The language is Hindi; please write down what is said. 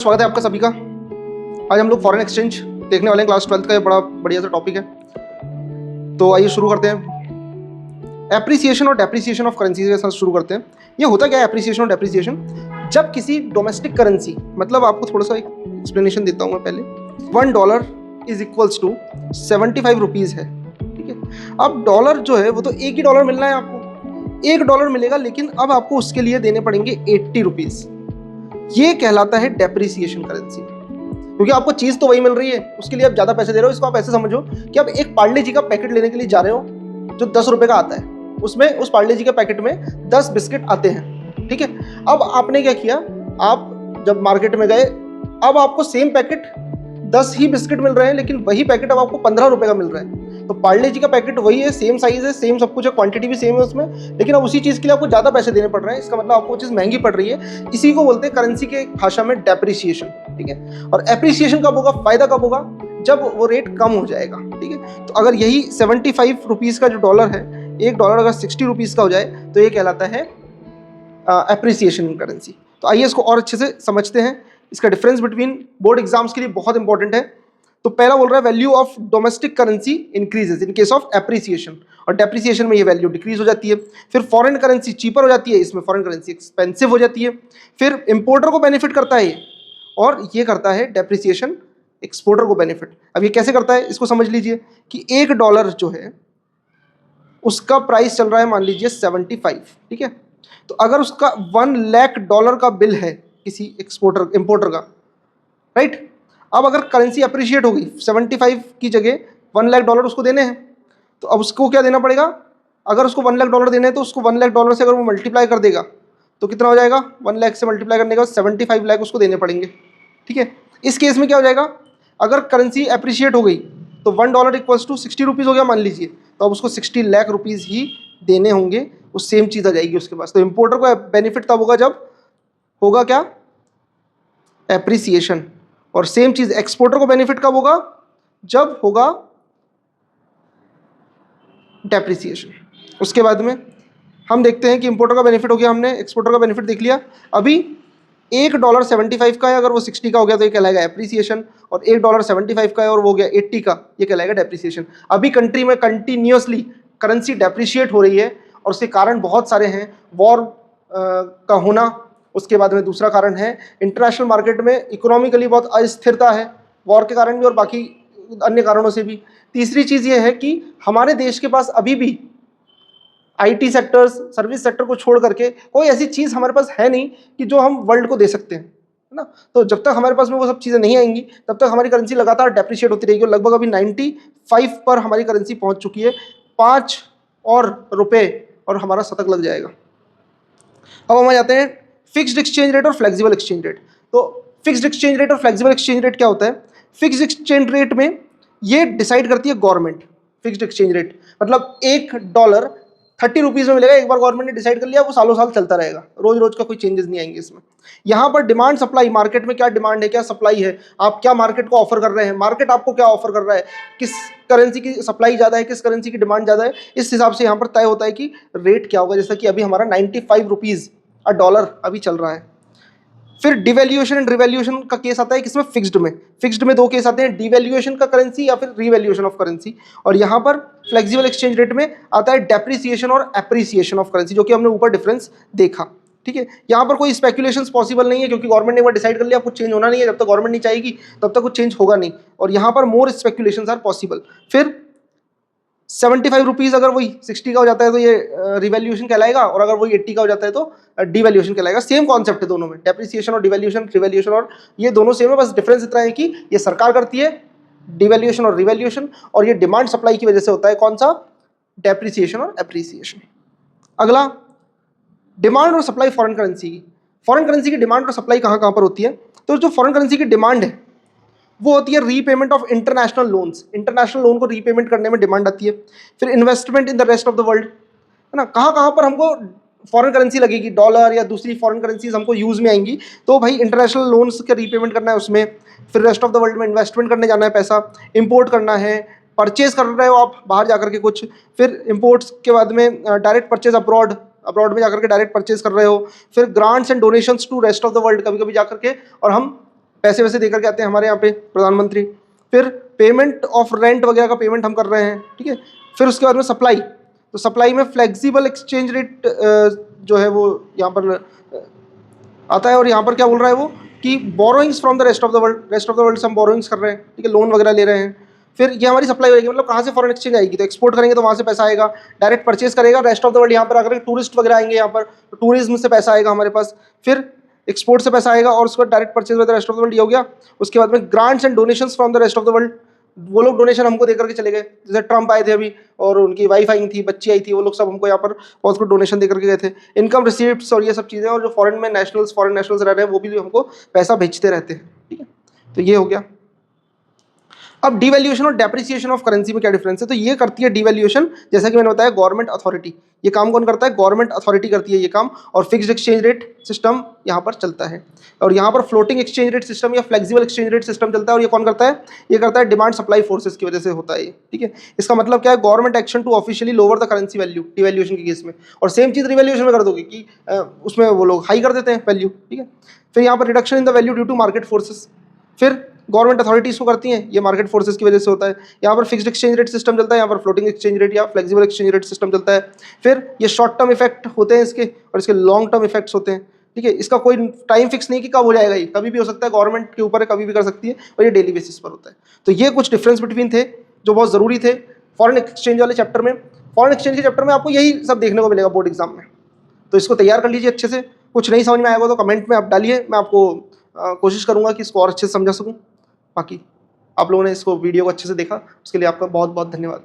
स्वागत है आपका सभी का। आज हम लोग फॉरेन एक्सचेंज देखने वाले हैं। क्लास 12th का ये बड़ा बढ़िया सा टॉपिक है, तो आइए शुरू करते हैं। एप्रिसिएशन और डेप्रिसिएशन ऑफ करेंसी के साथ शुरू करते हैं। ये होता क्या है एप्रिसिएशन और डेप्रिसिएशन? जब किसी डोमेस्टिक करेंसी, मतलब आपको थोड़ा सा एक एक्सप्लेनेशन देता हूँ मैं पहले। $1 इज इक्वल्स टू 75 रुपीज़ है, ठीक है। अब डॉलर जो है वो तो एक ही डॉलर मिलना है आपको, $1 मिलेगा, लेकिन अब आपको उसके लिए देने पड़ेंगे 80 रुपीज़। ये कहलाता है डेप्रिसिएशन करेंसी, क्योंकि आपको चीज़ तो वही मिल रही है, उसके लिए आप ज़्यादा पैसे दे रहे हो। इसको आप ऐसे समझो कि आप एक पार्ले जी का पैकेट लेने के लिए जा रहे हो जो 10 रुपये का आता है, उसमें उस पार्ले जी के पैकेट में 10 बिस्किट आते हैं, ठीक है। अब आपने क्या किया, आप जब मार्केट में गए, अब आपको सेम पैकेट 10 ही बिस्किट मिल रहे हैं, लेकिन वही पैकेट अब आपको 15 रुपये का मिल रहा है। तो पार्ले जी का पैकेट वही है, सेम साइज है, सेम सब कुछ है, क्वांटिटी भी सेम है उसमें, लेकिन अब उसी चीज़ के लिए आपको ज़्यादा पैसे देने पड़ रहे हैं। इसका मतलब आपको चीज़ महंगी पड़ रही है। इसी को बोलते हैं करेंसी के भाषा में डेप्रिसिएशन, ठीक है। और एप्रिसिएशन कब होगा, फायदा कब होगा? जब वो रेट कम हो जाएगा, ठीक है। तो अगर यही 75 रुपीज़ का जो डॉलर है, $1 अगर 60 रुपीज़ का हो जाए तो ये कहलाता है एप्रिसिएशन इन करेंसी। तो आइए इसको और अच्छे से समझते हैं। इसका डिफरेंस बिटवीन बोर्ड एग्जाम्स के लिए बहुत इंपॉर्टेंट है। तो पहला बोल रहा है value of domestic currency increases in case of appreciation, और डेप्रिसिएशन में ये वैल्यू डिक्रीज हो जाती है। फिर फॉरेन करेंसी चीपर हो जाती है, इसमें फॉरेन करेंसी एक्सपेंसिव हो जाती है। फिर इंपोर्टर को बेनिफिट करता है ये, और ये करता है डेप्रिसिएशन एक्सपोर्टर को बेनिफिट। अब ये कैसे करता है इसको समझ लीजिए कि $1 जो है उसका प्राइस चल रहा है, मान लीजिए 75, ठीक है। तो अगर उसका $1 लाख का बिल है किसी एक्सपोर्टर इंपोर्टर का, राइट। अब अगर करेंसी अप्रिशिएट हो गई, 75 की जगह $1 लाख उसको देने हैं, तो अब उसको क्या देना पड़ेगा? अगर उसको $1 लाख देने हैं तो उसको $1 लाख से अगर वो मल्टीप्लाई कर देगा तो कितना हो जाएगा? 1 लाख से मल्टीप्लाई करने के बाद 75 लाख उसको देने पड़ेंगे, ठीक है। इस केस में क्या हो जाएगा, अगर करेंसी अप्रिशिएट हो गई तो $1 इक्वल्स टू 60 रुपीज़ हो गया मान लीजिए, तो अब उसको 60 लाख रुपीज़ ही देने होंगे, वो सेम चीज़ आ जाएगी उसके पास। तो इंपोर्टर को बेनिफिट तब होगा जब होगा क्या? एप्रिसिएशन। और सेम चीज एक्सपोर्टर को बेनिफिट कब होगा? जब होगा डेप्रिसिएशन। उसके बाद में हम देखते हैं कि इंपोर्टर का बेनिफिट हो गया, हमने एक्सपोर्टर का बेनिफिट देख लिया। अभी $1 75 का है, अगर वो 60 का हो गया तो ये कहलाएगा एप्रिसिएशन, और $1 75 का है और वो हो गया 80 का, ये कहलाएगा डेप्रिसिएशन। अभी कंट्री में कंटिन्यूअसली करेंसी डेप्रिशिएट हो रही है, और उसके कारण बहुत सारे हैं। वॉर का होना, उसके बाद में दूसरा कारण है इंटरनेशनल मार्केट में इकोनॉमिकली बहुत अस्थिरता है, वॉर के कारण भी और बाकी अन्य कारणों से भी। तीसरी चीज़ ये है कि हमारे देश के पास अभी भी आईटी सेक्टर्स, सर्विस सेक्टर को छोड़ करके कोई ऐसी चीज़ हमारे पास है नहीं कि जो हम वर्ल्ड को दे सकते हैं, है ना। तो जब तक हमारे पास में वो सब चीज़ें नहीं आएंगी तब तक हमारी करेंसी लगातार डेप्रिशिएट होती रहेगी। और लगभग अभी 95 पर हमारी करेंसी पहुंच चुकी है। 5 और रुपए और हमारा शतक लग जाएगा। अब हम आ जाते हैं फिक्स्ड एक्सचेंज रेट और फ्लेक्सिबल एक्सचेंज रेट। तो फिक्स्ड एक्सचेंज रेट और फ्लेक्सिबल एक्सचेंज रेट क्या होता है? फिक्स्ड एक्सचेंज रेट में ये डिसाइड करती है गवर्नमेंट। फिक्स्ड एक्सचेंज रेट मतलब $1 30 रुपीज़ में मिलेगा, एक बार गवर्नमेंट ने डिसाइड कर लिया, वो सालों साल चलता रहेगा, रोज रोज का कोई चेंजेस नहीं आएंगे इसमें। यहाँ पर डिमांड सप्लाई, मार्केट में क्या डिमांड है, क्या सप्लाई है, आप क्या मार्केट को ऑफर कर रहे हैं, मार्केट आपको क्या ऑफर कर रहा है, किस करेंसी की सप्लाई ज़्यादा है, किस करेंसी की डिमांड ज़्यादा है, इस हिसाब से यहाँ पर तय होता है कि रेट क्या होगा। जैसा कि अभी हमारा 95 रुपीज़ $1 अभी चल रहा है। फिर डिवैल्यूएशन एंड रिवैल्यूएशन का केस आता है किसमें? फिक्स्ड में। फिक्स्ड में 2 केस आते हैं, डिवैल्यूएशन का करेंसी या फिर रिवैल्यूएशन ऑफ करेंसी। और यहाँ पर फ्लेक्सिबल एक्सचेंज रेट में आता है डेप्रिसिएशन और एप्रिसिएशन ऑफ करेंसी, जो कि हमने ऊपर डिफरेंस देखा, ठीक है। यहाँ पर कोई स्पेकुलेशंस पॉसिबल नहीं है, क्योंकि गवर्नमेंट ने एक बार डिसाइड कर लिया कुछ चेंज होना नहीं है। जब तक गवर्नमेंट नहीं चाहेगी तब तक कुछ चेंज होगा नहीं, और यहाँ पर मोर स्पेकुलेशंस आर पॉसिबल। फिर 75 रुपीज़ अगर वही 60 का हो जाता है तो ये रिवैल्यूएशन कहलाएगा, और अगर वही 80 का हो जाता है तो डिवैल्यूएशन कहलाएगा। सेम कॉन्सेप्ट है दोनों में, डेप्रिसिएशन और डिवैल्यूएशन, रिवैल्यूएशन, और ये दोनों सेम है। बस डिफरेंस इतना है कि ये सरकार करती है डिवैल्यूएशन और रिवैल्यूएशन, और ये डिमांड सप्लाई की वजह से होता है कौन सा? डेप्रिसिएशन और एप्रिसिएशन। अगला, डिमांड और सप्लाई फॉरेन करेंसी की। फॉरेन करेंसी की डिमांड और सप्लाई कहाँ कहाँ पर होती है? तो जो फॉरेन करेंसी की डिमांड है वो होती है repayment of international loans. International loan को रीपेमेंट करने में डिमांड आती है। फिर investment in the rest of the world, है ना। कहाँ कहाँ पर हमको फॉरेन करेंसी लगेगी, डॉलर या दूसरी फॉरेन करेंसीज हमको यूज़ में आएंगी, तो भाई इंटरनेशनल लोन्स का रीपेमेंट करना है उसमें। फिर रेस्ट ऑफ द वर्ल्ड में इन्वेस्टमेंट करने जाना है, पैसा इंपोर्ट करना है, परचेज कर रहे हो आप बाहर जाकर के कुछ। फिर इंपोर्ट्स के बाद में डायरेक्ट परचेज अब्रॉड में जाकर के डायरेक्ट परचेज कर रहे हो। फिर grants and donations to rest of the world, कभी कभी जाकर के और हम पैसे वैसे देकर के आते हैं हमारे यहाँ पे प्रधानमंत्री। फिर पेमेंट ऑफ रेंट वगैरह का पेमेंट हम कर रहे हैं, ठीक है। फिर उसके बाद में सप्लाई, तो सप्लाई में फ्लेक्सिबल एक्सचेंज रेट जो है वो यहाँ पर आता है। और यहाँ पर क्या बोल रहा है वो कि borrowings from the rest of the world, rest of the world से हम बोरोइंग्स कर रहे हैं, ठीक है, लोन वगैरह ले रहे हैं। फिर ये हमारी सप्लाई होगी, मतलब कहाँ से फॉरेन एक्सचेंज आएगी, तो एक्सपोर्ट करेंगे तो वहाँ से पैसा आएगा, डायरेक्ट परचेज करेगा रेस्ट ऑफ द वर्ल्ड, यहाँ पर आकर टूरिस्ट वगैरह आएंगे यहाँ पर, तो टूरिज्म से पैसा आएगा हमारे पास। फिर एक्सपोर्ट से पैसा आएगा और उसका direct purchase with rest of the world ये हो गया। उसके बाद में grants and donations from the rest of the world, वो लोग डोनेशन हमको दे करके चले गए, जैसे ट्रम्प आए थे अभी और उनकी वाइफ आई थी, बच्ची आई थी, वो लोग सब हमको यहाँ पर बहुत कुछ डोनेशन दे करके गए थे। इनकम रिसीप्ट्स और ये सब चीज़ें, और जो फॉरेन में नेशनल्स फॉरेन नेशनल्स रह रहे हैं वो भी हमको पैसा भेजते रहते हैं, ठीक है। तो ये हो गया। अब डिवैल्यूएशन और डेप्रिसिएशन ऑफ करेंसी में क्या डिफरेंस है, तो ये करती है डिवैल्यूएशन, जैसा कि मैंने बताया गवर्नमेंट अथॉरिटी। ये काम कौन करता है, गवर्नमेंट अथॉरिटी करती है ये काम। और फिक्स्ड एक्सचेंज रेट सिस्टम यहाँ पर चलता है, और यहाँ पर फ्लोटिंग एक्सचेंज रेट सिस्टम या फ्लेक्सिबल एक्सचेंज रेट सिस्टम चलता है। और ये कौन करता है, ये करता है डिमांड सप्लाई फोर्सेस की वजह से होता है ये, ठीक है। इसका मतलब क्या है, government action to officially lower the currency value devaluation के केस में। और सेम चीज रिवैल्यूएशन में कर दोगे कि उसमें वो लोग हाई कर देते हैं वैल्यू, ठीक है। फिर यहाँ पर reduction in the value due to market forces, फिर गवर्नमेंट अथॉरिटीज को करती हैं, ये मार्केट फोर्सेस की वजह से होता है। यहाँ पर फिक्स्ड एक्सचेंज रेट सिस्टम चलता है, यहाँ पर फ्लोटिंग एक्सचेंज रेट या फ्लेक्सिबल एक्सचेंज रेट सिस्टम चलता है। फिर ये शॉर्ट टर्म इफेक्ट होते हैं इसके, और इसके लॉन्ग टर्म इफेक्ट्स होते हैं, ठीक है। इसका कोई टाइम फिक्स नहीं कि कब हो जाएगा, ये कभी भी हो सकता है, गवर्नमेंट के ऊपर है, कभी भी कर सकती है, और ये डेली बेसिस पर होता है। तो ये कुछ डिफरेंस बिटवीन थे जो बहुत ज़रूरी थे फॉरेन एक्सचेंज वाले चैप्टर में। फॉरेन एक्सचेंज के चैप्टर में आपको यही सब देखने को मिलेगा बोर्ड एग्जाम में, तो इसको तैयार कर लीजिए अच्छे से। कुछ नहीं समझ में आएगा तो कमेंट में आप डालिए, मैं आपको कोशिश करूँगा कि इसको और अच्छे से समझा सकूँ। बाकी आप लोगों ने इसको वीडियो को अच्छे से देखा, उसके लिए आपका बहुत बहुत धन्यवाद।